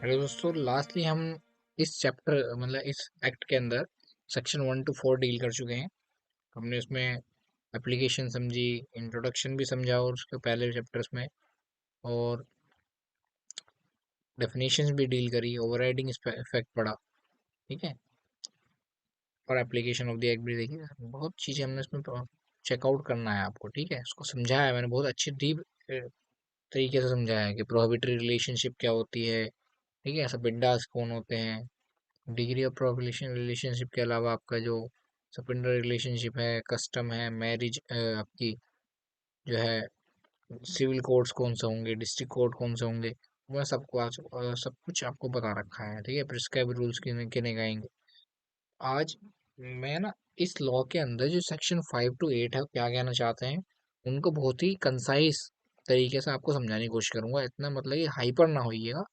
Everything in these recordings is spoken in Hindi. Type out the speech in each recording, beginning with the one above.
अरे दोस्तों, लास्टली हम इस चैप्टर मतलब इस एक्ट के अंदर सेक्शन 1 to 4 डील कर चुके हैं। हमने उसमें एप्लीकेशन समझी, इंट्रोडक्शन भी समझा और उसके पहले चैप्टर्स में, और डेफिनेशंस भी डील करी, ओवरराइडिंग इफेक्ट पड़ा। ठीक है, और एप्लीकेशन ऑफ द एक्ट भी देखी। बहुत चीज़ें हमने इसमें चेकआउट करना है आपको। ठीक है, उसको समझाया है मैंने, बहुत अच्छी डीप तरीके से समझाया है कि प्रोहिबिटरी रिलेशनशिप क्या होती है। ठीक है, सबइंडास कौन होते हैं, डिग्री ऑफ प्रोहिबिशन रिलेशनशिप के अलावा आपका जो सेकेंडरी रिलेशनशिप है, कस्टम है, मैरिज आपकी जो है, सिविल कोर्ट्स कौन से होंगे, डिस्ट्रिक्ट कोर्ट कौन से होंगे, वह सबको आज सब कुछ आपको बता रखा है। ठीक है, प्रिस्क्राइब रूल्स किने किने गाएंगे आज। मैं ना इस लॉ के अंदर जो सेक्शन 5 to 8 है, क्या कहना चाहते हैं, उनको बहुत ही कंसाइज तरीके से आपको समझाने की कोशिश करूंगा। इतना मतलब कि हाइपर ना होइएगा,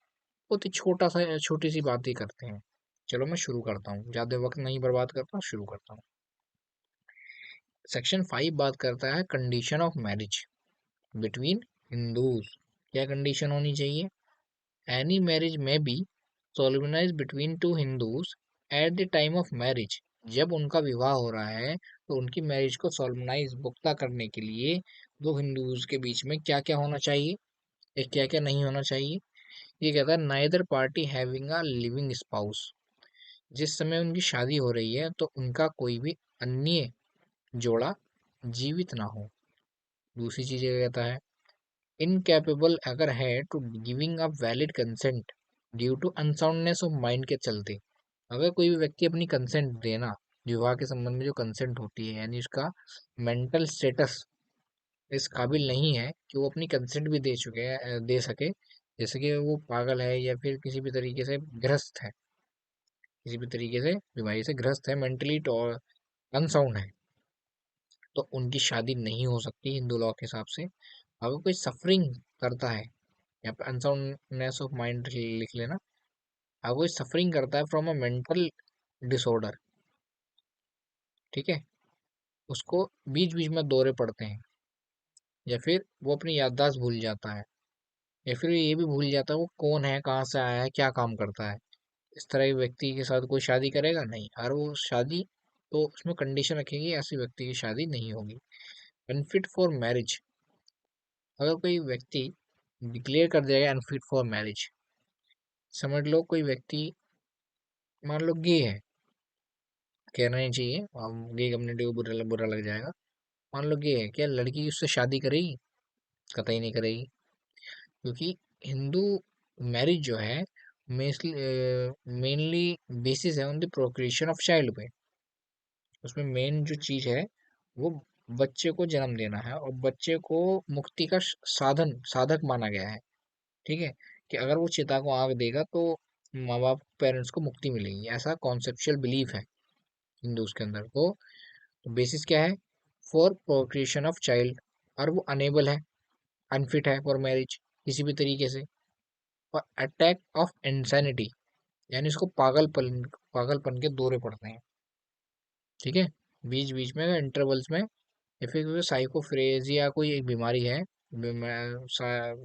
बहुत ही छोटा सा छोटी सी बात ही करते हैं। चलो मैं शुरू करता हूँ, ज़्यादा वक्त नहीं बर्बाद करता, शुरू करता हूँ। सेक्शन 5 बात करता है condition of marriage between Hindus. क्या कंडीशन होनी चाहिए? Any marriage may be solemnized between two Hindus at the time of marriage. जब उनका विवाह हो रहा है तो उनकी मैरिज को सोलमनाइज पुख्ता करने के लिए दो हिंदूज के बीच में क्या क्या होना चाहिए, या क्या क्या नहीं होना चाहिए। ये कहता है neither party having a living spouse. जिस समय उनकी शादी हो रही है तो उनका कोई भी अन्य जोड़ा जीवित ना हो। दूसरी चीज ये कहता है इनकैपेबल अगर है to giving a valid consent due to unsoundness of mind के चलते। अगर कोई भी व्यक्ति अपनी कंसेंट देना, विवाह के संबंध में जो कंसेंट होती है, यानी उसका मेंटल स्टेटस इस काबिल नहीं है कि वो अपनी कंसेंट भी दे सके, जैसे कि वो पागल है या फिर किसी भी तरीके से ग्रस्त है, किसी भी तरीके से बीमारी से ग्रस्त है, मेंटली अनसाउंड है, तो उनकी शादी नहीं हो सकती हिंदू लॉ के हिसाब से। अगर कोई सफरिंग करता है, यहाँ पे अनसाउंडनेस ऑफ माइंड लिख लेना। अगर कोई सफरिंग करता है फ्रॉम अ मेंटल डिसऑर्डर, ठीक है, उसको बीच बीच में दौरे पड़ते हैं, या फिर वो अपनी याददाश्त भूल जाता है, या फिर ये भी भूल जाता है वो कौन है, कहाँ से आया है, क्या काम करता है, इस तरह के व्यक्ति के साथ कोई शादी करेगा नहीं। और वो शादी तो उसमें कंडीशन रखेगी, ऐसे व्यक्ति की शादी नहीं होगी। अनफिट फॉर मैरिज, अगर कोई व्यक्ति डिक्लेयर कर दिया गया अनफिट फॉर मैरिज, समझ लो कोई व्यक्ति मान लो गे है, कहना नहीं चाहिए, गे कम्युनिटी को बुरा बुरा लग जाएगा। मान लो गे है, क्या लड़की उससे शादी करेगी? कतई नहीं करेगी, क्योंकि हिंदू मैरिज जो है मेनली बेसिस है on the procreation of child पे। उसमें मेन जो चीज है वो बच्चे को जन्म देना है, और बच्चे को मुक्ति का साधक माना गया है। ठीक है, कि अगर वो चिता को आग देगा तो माँ बाप पेरेंट्स को मुक्ति मिलेगी, ऐसा कॉन्सेप्चुअल बिलीफ है हिंदूज के अंदर। तो बेसिस क्या है? फॉर प्रोक्रिएशन ऑफ चाइल्ड, और वो अनेबल है, अनफिट है फॉर मैरिज किसी भी तरीके से। और अटैक ऑफ इंसैनिटी, यानी इसको पागलपन के दौरे पड़ते हैं। ठीक है, बीच बीच में इंटरवल्स में, या फिर साइकोफ्रेजिया कोई एक बीमारी है,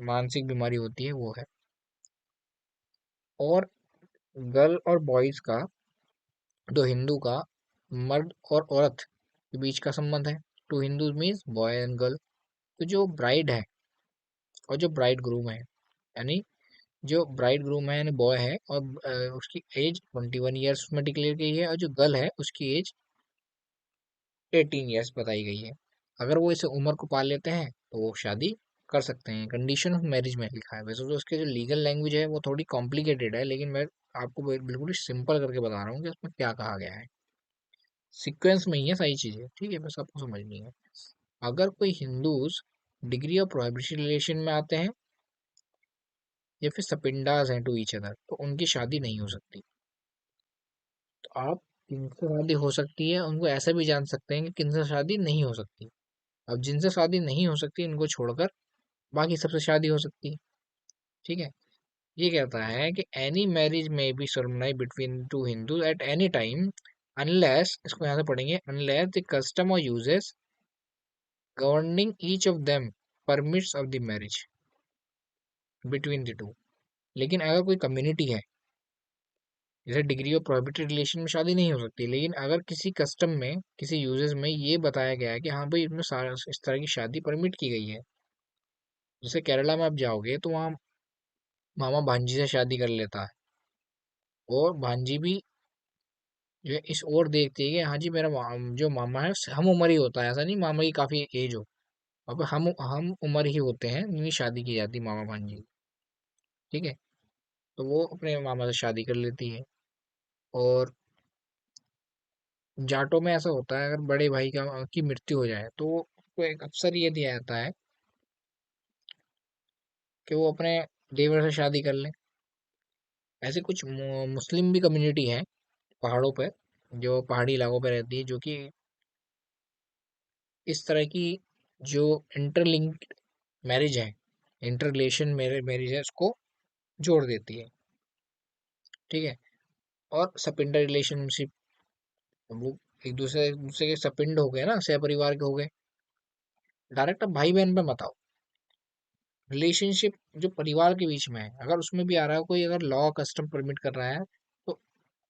मानसिक बीमारी होती है, वो है। और गर्ल और बॉयज का, दो हिंदू का, मर्द और औरत के बीच का संबंध है। Two Hindus means boy and girl. तो जो ब्राइड है और जो ब्राइड ग्रूम है, यानी जो ब्राइड ग्रूम है यानी बॉय है, और उसकी एज 21 ईयर्स में डिक्लेयर की है, और जो गर्ल है उसकी एज 18 ईयर्स बताई गई है। अगर वो इस उम्र को पाल लेते हैं तो वो शादी कर सकते हैं। कंडीशन ऑफ मैरिज में लिखा है। वैसे तो उसके जो लीगल लैंग्वेज है वो थोड़ी कॉम्प्लिकेटेड है, लेकिन मैं आपको बिल्कुल ही सिंपल करके बता रहा हूँ कि उसमें क्या कहा गया है। सीक्वेंस में ही है सारी चीजें, ठीक है, बस आपको समझनी है। अगर कोई Hindus degree of prohibition relation में आते हैं, या फिर सपिंडास हैं टू ईच अदर, तो उनकी शादी नहीं हो सकती। तो आप किनसे शादी हो सकती है उनको ऐसा भी जान सकते हैं कि किनसे शादी नहीं हो सकती। अब जिनसे शादी नहीं हो सकती इनको छोड़कर बाकी सबसे शादी हो सकती है। ठीक है, ये कहता है कि any marriage may be solemnized between two Hindu at any time unless, इसको यहाँ से पढ़ेंगे, अनलेस द कस्टम और usages governing each of them permits of the marriage between the two. लेकिन अगर कोई कम्युनिटी है, जैसे डिग्री और प्रोहिबिटेड रिलेशन में शादी नहीं हो सकती, लेकिन अगर किसी कस्टम में, किसी यूजेस में ये बताया गया है कि हाँ भाई इसमें सारा इस तरह की शादी परमिट की गई है, जैसे केरला में आप जाओगे तो वहाँ मामा भांजी से शादी कर लेता है, और भांजी भी जो है इस ओर देखती है कि हाँ जी मेरा जो मामा है हम उम्र ही होता है, ऐसा नहीं मामा की काफी एज हो, अब हम उम्र ही होते हैं जिनकी शादी की जाती है मामा भांजी की, ठीक है। तो वो अपने मामा से शादी कर लेती है। और जाटों में ऐसा होता है, अगर बड़े भाई की मृत्यु हो जाए तो उसको एक अवसर ये दिया जाता है कि वो अपने देवर से शादी कर ले। ऐसे कुछ मुस्लिम भी कम्युनिटी है पहाड़ों पे, जो पहाड़ी इलाकों पे रहती है, जो कि इस तरह की जो इंटरलिंक्ड मैरिज है, इंटर रिलेशन मैरिज है, उसको जोड़ देती है, ठीक है। और सपिंडर रिलेशनशिप, वो एक दूसरे के सपिंड हो गए ना, सह परिवार के हो गए। डायरेक्ट अब भाई बहन पे मत आओ, रिलेशनशिप जो परिवार के बीच में है, अगर उसमें भी आ रहा है कोई, अगर लॉ कस्टम परमिट कर रहा है तो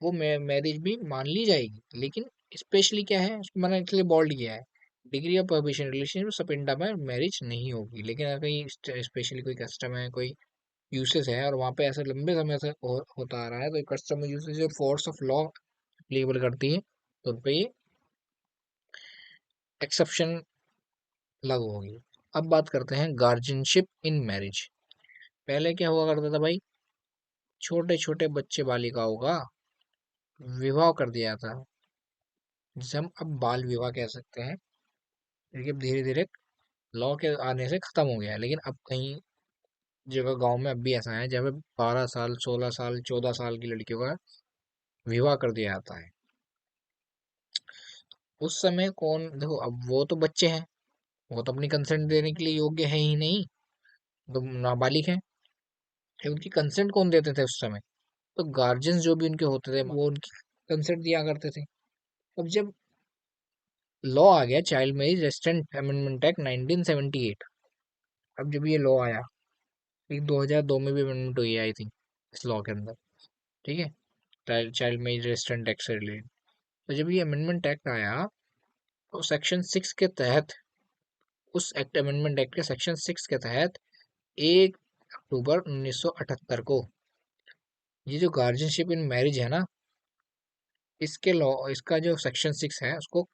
वो मैरिज भी मान ली जाएगी, लेकिन स्पेशली क्या है उसको मैंने इसलिए बोल्ड किया है, डिग्री ऑफ परमिशन रिलेशन सपिंडा में मैरिज नहीं होगी। लेकिन अगर कहीं स्पेशली कोई कस्टम है, कोई यूसेस है, और वहाँ पे ऐसे लंबे समय से होता आ रहा है, तो कस्टम यूसेस जो फोर्स ऑफ लॉ अप्लीकेबल करती है, तो उन पे ये एक्सेप्शन लागू होगी। अब बात करते हैं गार्जियनशिप इन मैरिज। पहले क्या हुआ करता था भाई, छोटे छोटे बच्चे बालिकाओं का विवाह कर दिया था, जिसे हम अब बाल विवाह कह सकते हैं, लेकिन अब धीरे धीरे लॉ के आने से खत्म हो गया है। लेकिन अब कहीं जगह गांव में अब भी ऐसा है जहाँ पे 12 साल, 16 साल, 14 साल की लड़कियों का विवाह कर दिया जाता है। उस समय कौन देखो, अब वो तो बच्चे हैं, वो तो अपनी कंसेंट देने के लिए योग्य है ही नहीं, तो नाबालिग हैं। फिर उनकी कंसेंट कौन देते थे उस समय? तो गार्जियंस जो भी उनके होते थे वो उनकी कंसेंट दिया करते थे। अब जब लॉ आ गया child marriage restaurant amendment act 1978, अब जब ये लॉ आया, एक 2002 में भी अमेंडमेंट हुई आई थिंक इस लॉ के अंदर, ठीक है, चाइल्ड मैरिज रेस्ट्रेंट एक्ट से रिलेटेड। तो जब ये अमेंडमेंट एक्ट आया, तो सेक्शन 6 के तहत, उस एक्ट अमेंडमेंट एक्ट के सेक्शन 6 के तहत 1 अक्टूबर 1978 को ये जो गार्जियनशिप इन मैरिज है ना, इसके लॉ, इसका जो सेक्शन 6 है उसको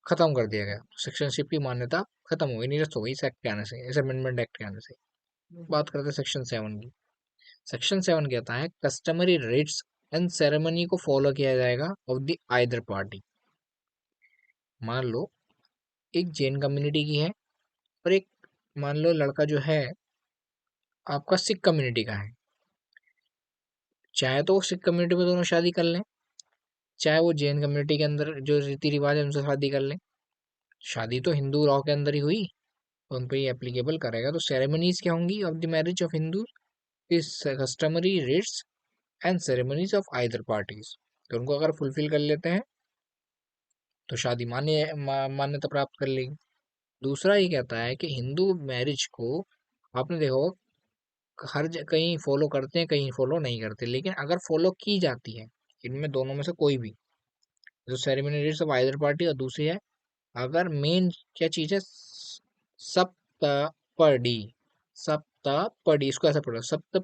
खत्म कर दिया गया। सेक्शनशिप की मान्यता खत्म हो गई, निरस्त हो गई इस एक्ट के आने से, इस अमेंडमेंट एक्ट के आने से। बात करते हैं सेक्शन 7 की। सेक्शन 7 कहता है कस्टमरी रिट्स एंड सेरेमनी को फॉलो किया जाएगा ऑफ द आइदर पार्टी। मान लो एक जैन कम्युनिटी की है, और एक, मान लो लड़का जो है आपका सिख कम्युनिटी का है, चाहे तो वो सिख कम्युनिटी में दोनों शादी कर लें, चाहे वो जैन कम्युनिटी के अंदर जो रीति रिवाज है उनसे शादी कर लें। शादी तो हिंदू लॉ के अंदर ही हुई, तो उन पर ये एप्लीकेबल करेगा। तो सेरेमनीज क्या होंगी of the marriage of Hindu, is customary rites and ceremonies of either parties. तो उनको अगर फुलफिल कर लेते हैं तो शादी मान्यता प्राप्त कर लेगी। दूसरा ये कहता है कि हिंदू मैरिज को, आपने देखो, कहीं फॉलो करते हैं, कहीं फॉलो नहीं करते, लेकिन अगर फॉलो की जाती है इनमें दोनों में से कोई भी, जो ceremony rites of either party, और दूसरी है अगर मेन क्या चीज है, सप्तपदी, सप्तपदी, इसको ऐसा पढ़ो, सप्त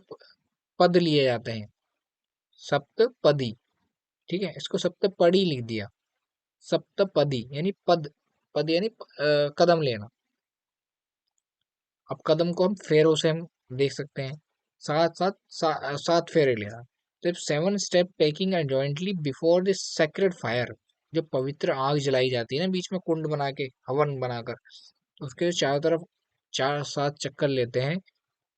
पद लिए जाते हैं, सप्तपदी, ठीक है, इसको सप्तपदी लिख दिया। सप्तपदी यानी पद, पद यानी कदम लेना। अब कदम को हम फेरों से हम देख सकते हैं, साथ साथ 7 फेरे लेना। तो 7 step taking and jointly before the sacred fire, जो पवित्र आग जलाई जाती है ना बीच में कुंड बना के, हवन बनाकर, उसके चारों तरफ 4 7 चक्कर लेते हैं,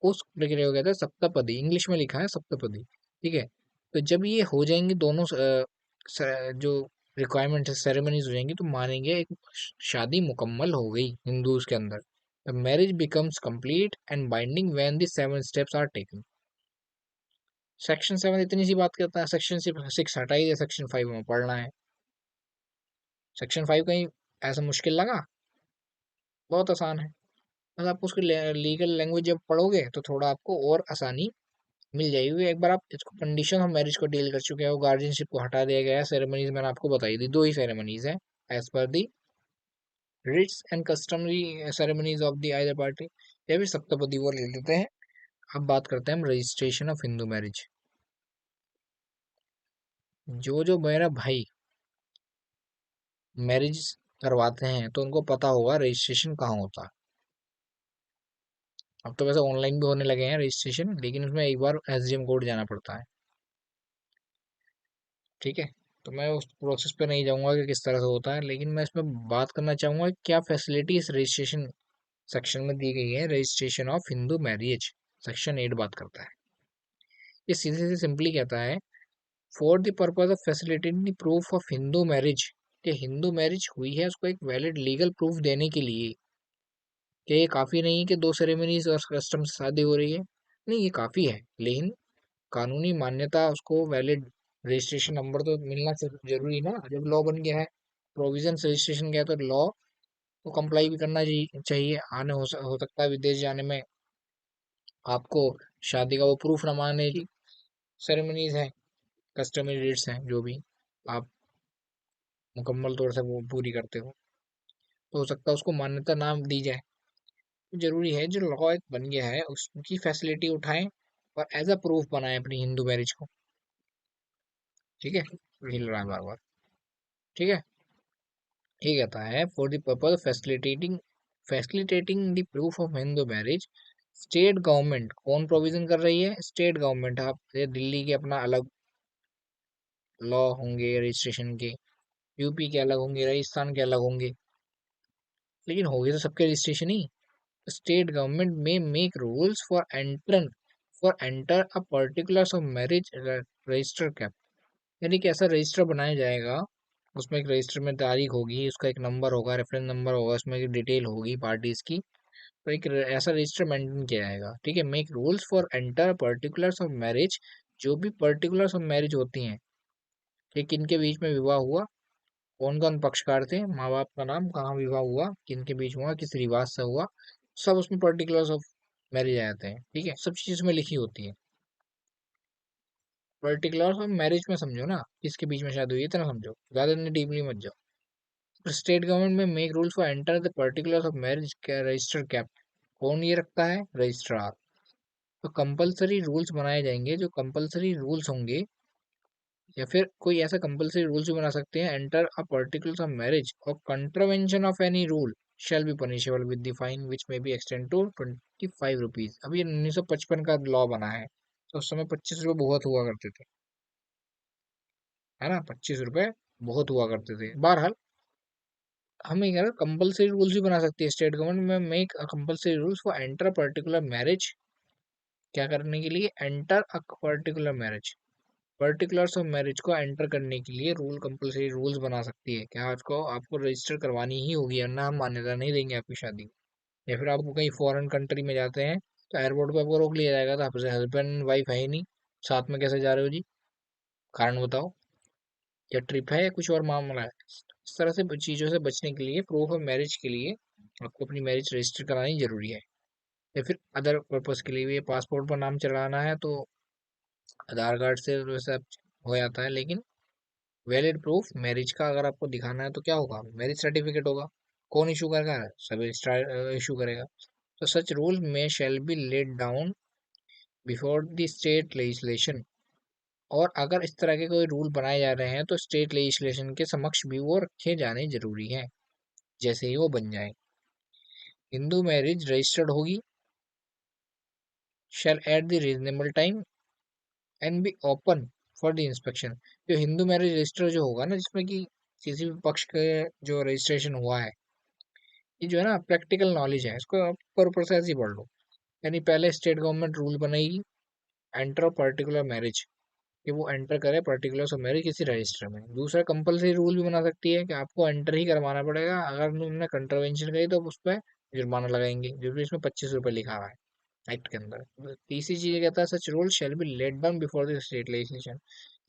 उस प्रक्रिया को कहते हैं सप्तपदी, इंग्लिश में लिखा है सप्तपदी, ठीक है। तो जब ये हो जाएंगे दोनों जो रिक्वायरमेंट है, सेरेमनीज हो जाएंगी, तो मानेंगे एक शादी मुकम्मल हो गई हिंदूज के अंदर। The marriage becomes complete and binding when the 7 steps are taken. Section 7 इतनी सी बात करता है, सेक्शन 6 हटाई दे, सेक्शन 5 में पढ़ना है। सेक्शन 5 कहीं ऐसा मुश्किल लगा? बहुत आसान है, बस आप उसकी लीगल लैंग्वेज जब पढ़ोगे तो थोड़ा आपको और आसानी मिल जाएगी। एक बार आप इसको कंडीशन ऑफ मैरिज को डील कर चुके हो, गार्जियनशिप को हटा दिया गया है, सेरेमनीज मैंने आपको बताई दी, दो ही सेरेमनीज है as per the rites and customary ceremonies of the either party, या फिर सप्तपदी वो ले लेते हैं। अब बात करते हैं हम रजिस्ट्रेशन ऑफ हिंदू मैरिज। जो जो मेरा भाई मैरिज करवाते हैं तो उनको पता होगा रजिस्ट्रेशन कहाँ होता है। अब तो वैसे ऑनलाइन भी होने लगे हैं रजिस्ट्रेशन, लेकिन उसमें एक बार एसडीएम कोर्ट जाना पड़ता है। ठीक है, तो मैं उस प्रोसेस पे नहीं जाऊंगा कि किस तरह से होता है, लेकिन मैं इसमें बात करना चाहूंगा कि क्या फैसिलिटी इस रजिस्ट्रेशन सेक्शन में दी गई है। Registration of Hindu marriage section 8 बात करता है। ये सीधे सीधे सिंपली कहता है for the purpose of facilitating the proof of Hindu marriage, कि हिंदू मैरिज हुई है उसको एक वैलिड लीगल प्रूफ देने के लिए। कि ये काफी नहीं है कि दो सेरेमनीज और कस्टम से शादी हो रही है, नहीं ये काफी है, लेकिन कानूनी मान्यता उसको वैलिड रजिस्ट्रेशन नंबर तो मिलना जरूरी ना। जब लॉ बन गया है, प्रोविजन रजिस्ट्रेशन गया, तो लॉ को कंप्लाई भी करना चाहिए। आने हो सकता है विदेश जाने में आपको शादी का वो प्रूफ न मांगने की सेरेमनीज है, कस्टमरी डेट्स हैं, जो भी आप मुकम्मल तौर से वो पूरी करते हो, तो हो सकता है उसको मान्यता ना दी जाए। तो जरूरी है जो लॉ एक बन गया है उसकी फैसिलिटी उठाएं और एज अ प्रूफ बनाएं अपनी हिंदू मैरिज को। ठीक है, हिल रहा है बार बार। ठीक है, ये कहता है for the purpose of facilitating the proof of Hindu marriage, state government कौन प्रोविजन कर रही है? State government. आप ये दिल्ली के अपना अलग लॉ होंगे रजिस्ट्रेशन के, यूपी के अलग होंगे, राजस्थान के अलग होंगे, लेकिन होगी तो सबके रजिस्ट्रेशन ही। स्टेट गवर्नमेंट में make rules for enter a particular of marriage register cap, यानी कि ऐसा रजिस्टर बनाया जाएगा, उसमें एक रजिस्टर में तारीख होगी, उसका एक नंबर होगा, रेफरेंस नंबर होगा, उसमें एक डिटेल होगी पार्टीज की, तो एक ऐसा रजिस्टर मेंटेन किया जाएगा। ठीक है, make rules for enter particulars of marriage, जो भी पर्टिकुलर्स ऑफ मैरिज होती हैं कि किन के बीच में विवाह हुआ, कौन कौन पक्षकार थे, माँ बाप का नाम, कहाँ विवाह हुआ, किन के बीच हुआ, किस रिवाज से हुआ, सब उसमें पर्टिकुलर्स ऑफ मैरिज आ जाते हैं। ठीक है, सब चीज उसमें लिखी होती है। पर्टिकुलर्स ऑफ मैरिज में समझो ना, किसके बीच में शादी हुई है, इतना समझो, ज्यादा डीपली मत जाओ। स्टेट गवर्नमेंट में make rules for enter the particulars of marriage register cap, कौन ये रखता है? रजिस्ट्रार। तो कंपलसरी रूल्स बनाए जाएंगे, जो कंपलसरी रूल्स होंगे, या फिर कोई ऐसा कंपलसरी रूल्स भी बना सकते हैं, enter a particulars of marriage और contravention of any rule shall be punishable with the fine which may be extend to ₹25। अभी 1955 का लॉ बना है, तो उस समय 25 रुपये बहुत हुआ करते थे, है ना, 25 रुपये बहुत हुआ करते थे। बहरहाल हम ये कह रहे कंपलसरी रूल्स भी बना सकती है स्टेट गवर्नमेंट में, make compulsory rules for enter particular marriage, क्या करने के लिए? Enter a particular marriage, particulars of marriage को एंटर करने के लिए रूल कंपलसरी रूल्स बना सकती है। क्या आपको आपको रजिस्टर करवानी ही होगी, वरना हम मान्यता नहीं देंगे आपकी शादी। या फिर आपको कहीं फॉरेन कंट्री में जाते हैं तो एयरपोर्ट पे आपको रोक लिया जाएगा, तो आपसे हस्बैंड वाइफ है ही नहीं, साथ में कैसे जा रहे हो जी? कारण बताओ, या ट्रिप है या कुछ और मामला है? इस तरह से चीज़ों से बचने के लिए प्रूफ ऑफ मैरिज के लिए आपको अपनी मैरिज रजिस्टर करानी जरूरी है। या फिर अदर पर्पज के लिए भी, पासपोर्ट पर नाम चढ़ाना है तो आधार कार्ड से वैसे हो जाता है, लेकिन वैलिड प्रूफ मैरिज का अगर आपको दिखाना है तो क्या होगा? मैरिज सर्टिफिकेट होगा। कौन इशू करेगा? सब रजिस्ट्रार इशू करेगा। तो सच रूल में shall be laid down before the state legislation, और अगर इस तरह के कोई रूल बनाए जा रहे हैं तो स्टेट लेजिस्लेशन के समक्ष भी वो रखे जाने जरूरी है, जैसे ही वो बन जाए। हिंदू मैरिज रजिस्टर्ड होगी, शैल at the reasonable time and be open for the inspection. जो हिंदू मैरिज रजिस्टर जो होगा ना, जिसमें कि किसी भी पक्ष के जो रजिस्ट्रेशन हुआ है, ये जो है ना प्रैक्टिकल नॉलेज है, इसको आप ऊपर से ऐसे ही पढ़ लो। यानी पहले स्टेट गवर्नमेंट रूल बनाएगी, एंटर पर्टिकुलर मैरिज, कि वो एंटर करे पर्टिकुलर्स ऑफ मैरिज किसी रजिस्टर में। दूसरा कंपलसरी रूल भी बना सकती है कि आपको एंटर ही करवाना पड़ेगा, अगर उन्होंने कंट्रावेंशन करी तो उस पर जुर्माना लगाएंगे, जो भी इसमें 25 रुपये लिखा हुआ है एक्ट के अंदर। तीसरी चीज ये कहता है such rule shall be laid down before the state legislation,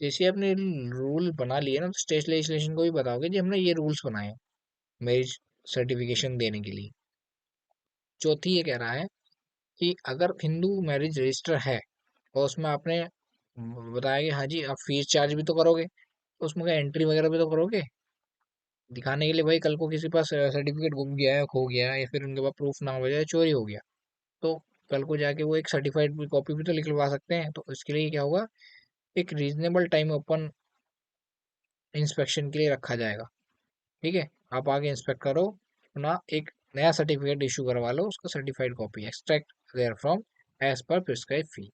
जैसे आपने रूल बना लिए ना तो स्टेट लेजिस्लेशन को भी बताओगे जी हमने ये रूल्स बनाए हैं मैरिज सर्टिफिकेशन देने के लिए। चौथी ये कह रहा है कि अगर हिंदू मैरिज रजिस्टर है और उसमें आपने बताया कि हाँ जी आप फीस चार्ज भी तो करोगे, तो उसमें क्या एंट्री वगैरह भी तो करोगे दिखाने के लिए, भाई कल को किसी पास सर्टिफिकेट गुम गया है, खो गया है, या फिर उनके पास प्रूफ ना हो जाए, चोरी हो गया, तो कल को जाके वो एक सर्टिफाइड कॉपी भी तो निकलवा सकते हैं। तो इसके लिए क्या होगा, एक रीजनेबल टाइम ओपन इंस्पेक्शन के लिए रखा जाएगा। ठीक है, आप आगे इंस्पेक्ट करो, अपना एक नया सर्टिफिकेट इशू करवा लो, उसका certified copy extract there from as per prescribe fee.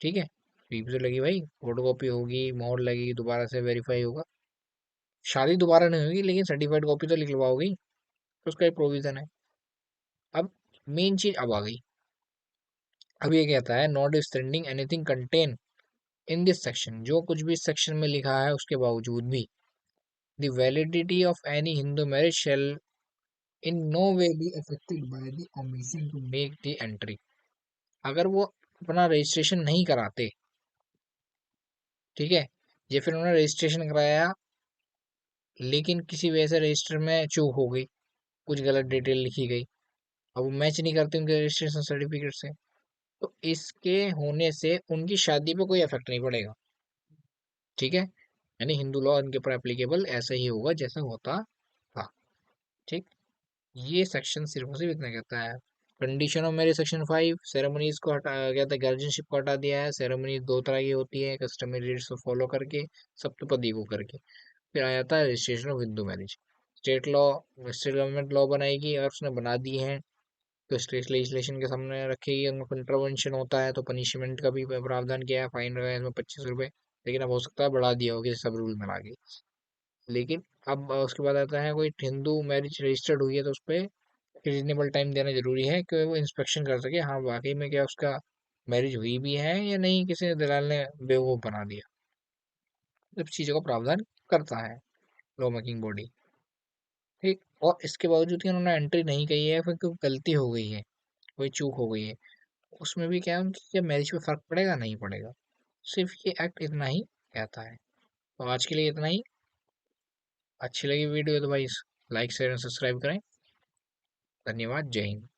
ठीक है, फी भी तो लगी भाई, फोटो कॉपी होगी, मोहर लगेगी, दोबारा से वेरीफाई होगा, शादी दोबारा नहीं होगी लेकिन सर्टिफाइड कॉपी तो निकलवाओगी, तो उसका एक प्रोविजन है। अब मेन चीज अब आ गई, अब ये कहता है not standing anything contain in this section, जो कुछ भी इस सेक्शन में लिखा है उसके बावजूद भी the validity of any Hindu marriage shall in no way be affected by the omission to make the entry. अगर वो अपना रजिस्ट्रेशन नहीं कराते, ठीक है, या फिर उन्होंने रजिस्ट्रेशन कराया लेकिन किसी वजह से रजिस्टर में चूक हो गई, कुछ गलत डिटेल लिखी गई, अब वो मैच नहीं करते उनके रजिस्ट्रेशन सर्टिफिकेट से, तो इसके होने से उनकी शादी पे कोई इफेक्ट नहीं पड़ेगा। ठीक है, यानी हिंदू लॉ इनके ऊपर एप्लीकेबल ऐसा ही होगा जैसा होता था। ठीक, ये सेक्शन सिर्फ और सिर्फ इतना कहता है। Condition of marriage section 5, ceremonies को हटा, कहता है गार्जियनशिप को हटा दिया है। सेरेमनीज दो तरह की होती है, कस्टमरी रिट्स को फॉलो करके, सप्तपदी को करके। फिर आ जाता है registration of Hindu marriage. State law, state government law बनाएगी, अगर उसने बना दी है तो स्टेट लेजिस्लेशन के सामने रखेगी, उनका कंट्रावेंशन होता है तो पनिशमेंट का भी प्रावधान किया है, फाइन लगाया इसमें 25 रुपए, लेकिन अब हो सकता है बढ़ा दिया हो किसी सब रूल में लाके। लेकिन अब उसके बाद आता है कोई हिंदू मैरिज रजिस्टर्ड हुई है तो उस पर रीजनेबल टाइम देना जरूरी है कि वो इंस्पेक्शन कर सके, हाँ वाकई में क्या उसका मैरिज हुई भी है या नहीं, किसी दलाल ने बेवकूफ बना दिया, सब चीजों का प्रावधान करता है लॉ मेकिंग बॉडी। ठीक, और इसके बावजूद कि उन्होंने एंट्री नहीं की है, फिर कोई गलती हो गई है, कोई चूक हो गई है, उसमें भी क्या है उनकी क्या मैरिज पे फर्क पड़ेगा, नहीं पड़ेगा। सिर्फ ये एक्ट इतना ही कहता है। तो आज के लिए इतना ही। अच्छी लगी वीडियो तो भाई लाइक शेयर एंड सब्सक्राइब करें। धन्यवाद, जय हिंद।